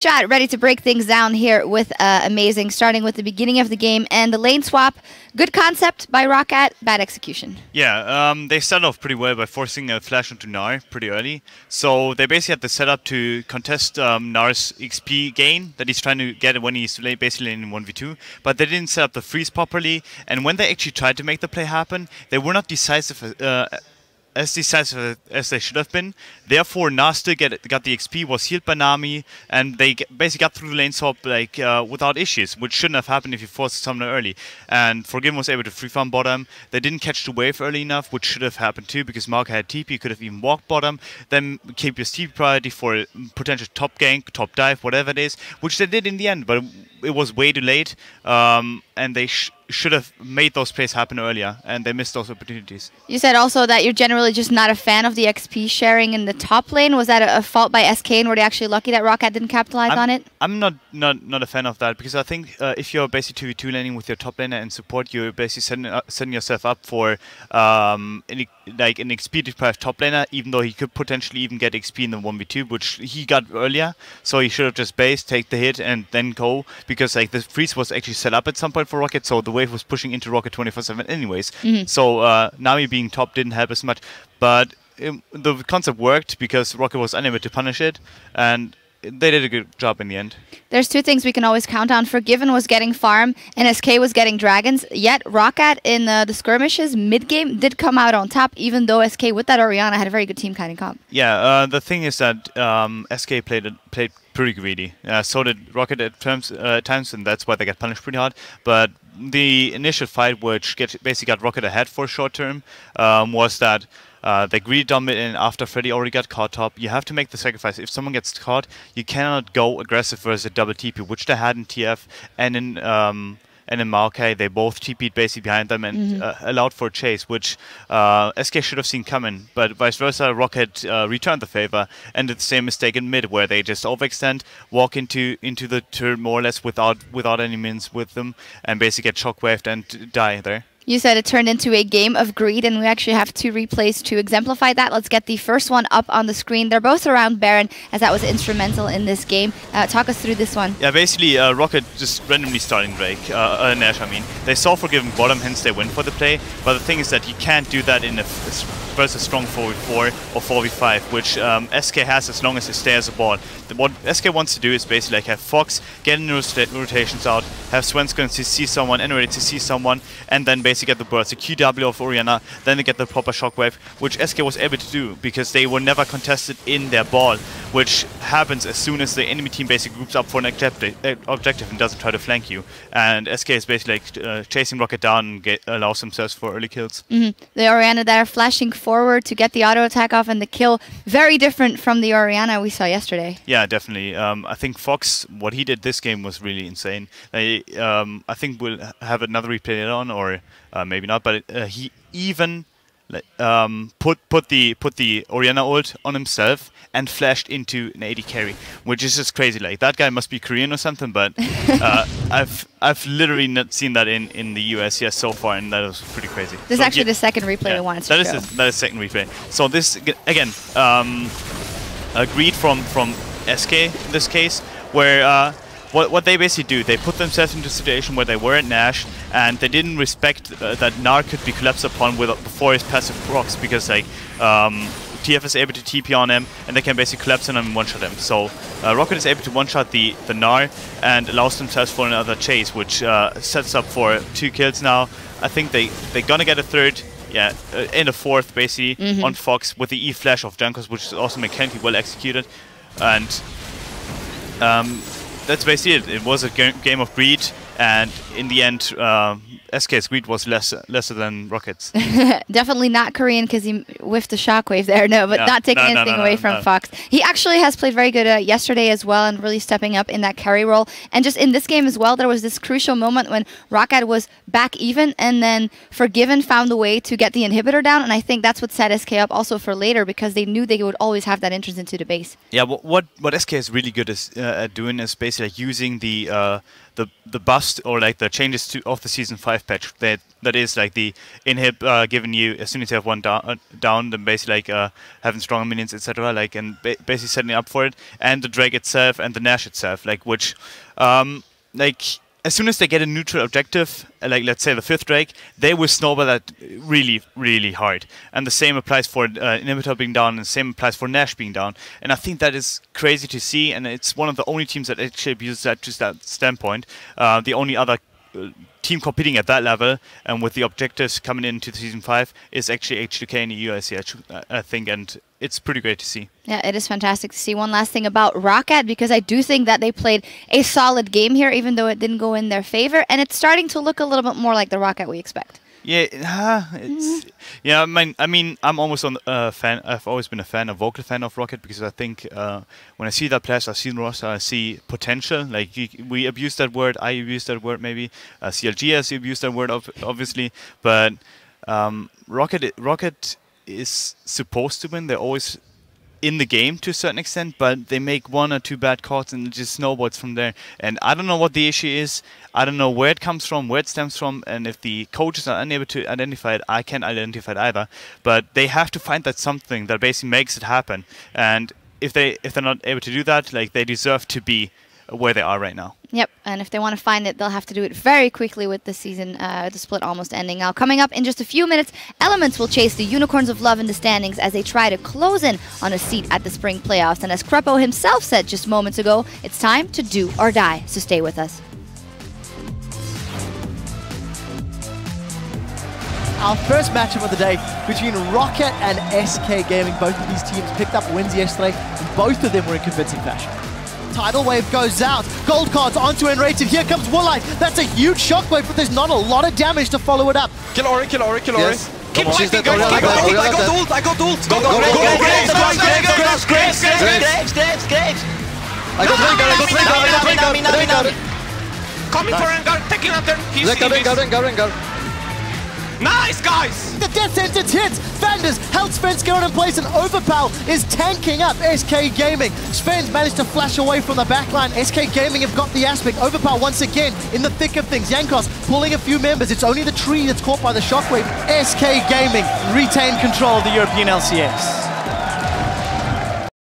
Strat ready to break things down here with Amazing, starting with the beginning of the game and the lane swap. Good concept by ROCCAT, bad execution. Yeah, they started off pretty well by forcing a flash onto Gnar pretty early. So they basically had the setup to contest Gnar's XP gain that he's trying to get when he's basically in 1v2. But they didn't set up the freeze properly. And when they actually tried to make the play happen, they were not decisive as decisive as they should have been. Therefore, Gnar still got the XP, was healed by Nami, and they basically got through the lane swap like without issues, which shouldn't have happened if you forced the summoner early. And Forgiven was able to free farm bottom. They didn't catch the wave early enough, which should have happened too, because Marka had TP, could have even walked bottom, then keep your TP priority for a potential top gank, top dive, whatever it is, which they did in the end, but it was way too late, and they should have made those plays happen earlier, and they missed those opportunities. You said also that you're generally just not a fan of the XP sharing in the top lane. Was that a fault by SK, and were they actually lucky that ROCCAT didn't capitalize on it? I'm not a fan of that, because I think if you're basically 2v2 laning with your top laner and support, you're basically setting yourself up for an XP deprived top laner, even though he could potentially even get XP in the 1v2, which he got earlier. So he should have just based, take the hit, and then go, because like the freeze was actually set up at some point for ROCCAT, so the wave was pushing into ROCCAT 24/7 anyways. So Nami being top didn't help as much, but the concept worked because ROCCAT was unable to punish it, and they did a good job in the end. There's two things we can always count on. Forgiven was getting farm, and SK was getting dragons. Yet ROCCAT in the skirmishes mid-game did come out on top, even though SK with that Orianna had a very good team kind of comp. Yeah, the thing is that SK played pretty greedy. So did ROCCAT at times, and that's why they got punished pretty hard. But the initial fight, which basically got ROCCAT ahead for short term, was that they greedy dominated, and after Freddy already got caught top, you have to make the sacrifice. If someone gets caught, you cannot go aggressive versus a double TP, which they had in TF and in Maokai. They both TP'd basically behind them and allowed for a chase, which SK should have seen coming. But vice versa, ROCCAT returned the favor and did the same mistake in mid, where they just overextend, walk into the turn more or less without any minions with them, and basically get shockwaved and die there. You said it turned into a game of greed, and we actually have two replays to exemplify that. Let's get the first one up on the screen. They're both around Baron, as that was instrumental in this game. Talk us through this one. Yeah, basically, ROCCAT just randomly starting Drake, Nash, I mean. They saw Forgiven bottom, hence they went for the play, but the thing is that you can't do that in a versus strong 4v4 or 4v5, which SK has as long as they stay as a ball. What SK wants to do is basically like have Fox get in rotations out, have Svenskon to see someone, and ready to see someone, and then basically get the burst, the QW of Orianna, then they get the proper shockwave, which SK was able to do because they were never contested in their ball, which happens as soon as the enemy team basically groups up for an objective and doesn't try to flank you. And SK is basically like chasing ROCCAT down and allows themselves for early kills. The Orianna that are flashing forward to get the auto attack off and the kill, very different from the Orianna we saw yesterday. Yeah, definitely. I think Fox, what he did this game was really insane. I think we'll have another replay later on, or maybe not. But he even put the Orianna ult on himself and flashed into an AD carry, which is just crazy. Like, that guy must be Korean or something. But I've literally not seen that in the US yet so far, and that was pretty crazy. This is actually the second replay we wanted to show. That is second replay. So this again, agreed from SK in this case, where what they basically do, they put themselves into a situation where they were at Nash, and they didn't respect that Gnar could be collapsed upon before his passive procs, because like TF is able to TP on him, and they can basically collapse him and one-shot him. So ROCCAT is able to one-shot the Gnar and allows themselves for another chase, which sets up for 2 kills now. I think they're gonna get a third. Yeah, in the fourth, basically, on Fox with the E-Flash of Junkos, which is also mechanically well executed. And that's basically it. It was a game of greed, and in the end, SK's greed was lesser than ROCCAT's. Definitely not Korean, because he whiffed the shockwave there. No, but not taking anything away from Fox. He actually has played very good yesterday as well, and really stepping up in that carry role. And just in this game as well, there was this crucial moment when ROCCAT was back even, and then Forgiven found a way to get the inhibitor down. And I think that's what set SK up also for later, because they knew they would always have that entrance into the base. Yeah, what SK is really good at doing is basically like using the the bust or like the changes to of the season 5 patch that is like the inhib giving you as soon as you have one down, then basically like having stronger minions, etc. Like and basically setting up for it, and the Drake itself and the Nash itself, like which like. As soon as they get a neutral objective, like let's say the 5th Drake, they will snowball that really, really hard. And the same applies for Inhibitor being down, and the same applies for Nash being down. And I think that is crazy to see, and it's one of the only teams that actually abuses that to that standpoint. The only other team competing at that level, and with the objectives coming into the Season 5, is actually H2K in the UIC, I think, and it's pretty great to see. Yeah, it is fantastic to see. One last thing about ROCCAT, because I do think that they played a solid game here, even though it didn't go in their favor, and it's starting to look a little bit more like the ROCCAT we expect. Yeah, it's yeah. I mean, I'm almost a fan. I've always been a vocal fan of ROCCAT, because I think when I see that players, I see roster, I see potential. Like we abuse that word, I abuse that word, maybe CLG has abused that word, obviously. But ROCCAT is supposed to win. They're always in the game to a certain extent, but they make 1 or 2 bad calls and it just snowballs from there. And I don't know what the issue is. I don't know where it comes from, where it stems from, and if the coaches are unable to identify it, I can't identify it either. But they have to find that something that basically makes it happen. And if they're not able to do that, like they deserve to be where they are right now. Yep, and if they want to find it, they'll have to do it very quickly with the season, the split almost ending. Now, coming up in just a few minutes, Elements will chase the Unicorns of Love in the standings as they try to close in on a seat at the spring playoffs. And as Krepo himself said just moments ago, it's time to do or die, so stay with us. Our first matchup of the day between ROCCAT and SK Gaming. Both of these teams picked up wins yesterday, and both of them were in convincing fashion. Tidal Wave goes out, gold cards onto Enrated, here comes Woolite, that's a huge shockwave, but there's not a lot of damage to follow it up. Kill Ori, kill Ori, kill Ori. Yes. Keep fighting, guys, keep fighting, I got ult, I got ult. Go, Graves. I got Rengar. Coming for Rengar, taking out their... Rengar. Nice, guys! The death sentence hits! Vanders, held Sven's going in place, and Overpower is tanking up SK Gaming. Sven's managed to flash away from the backline. SK Gaming have got the aspect. Overpower once again in the thick of things. Jankos pulling a few members. It's only the tree that's caught by the shockwave. SK Gaming retain control of the European LCS.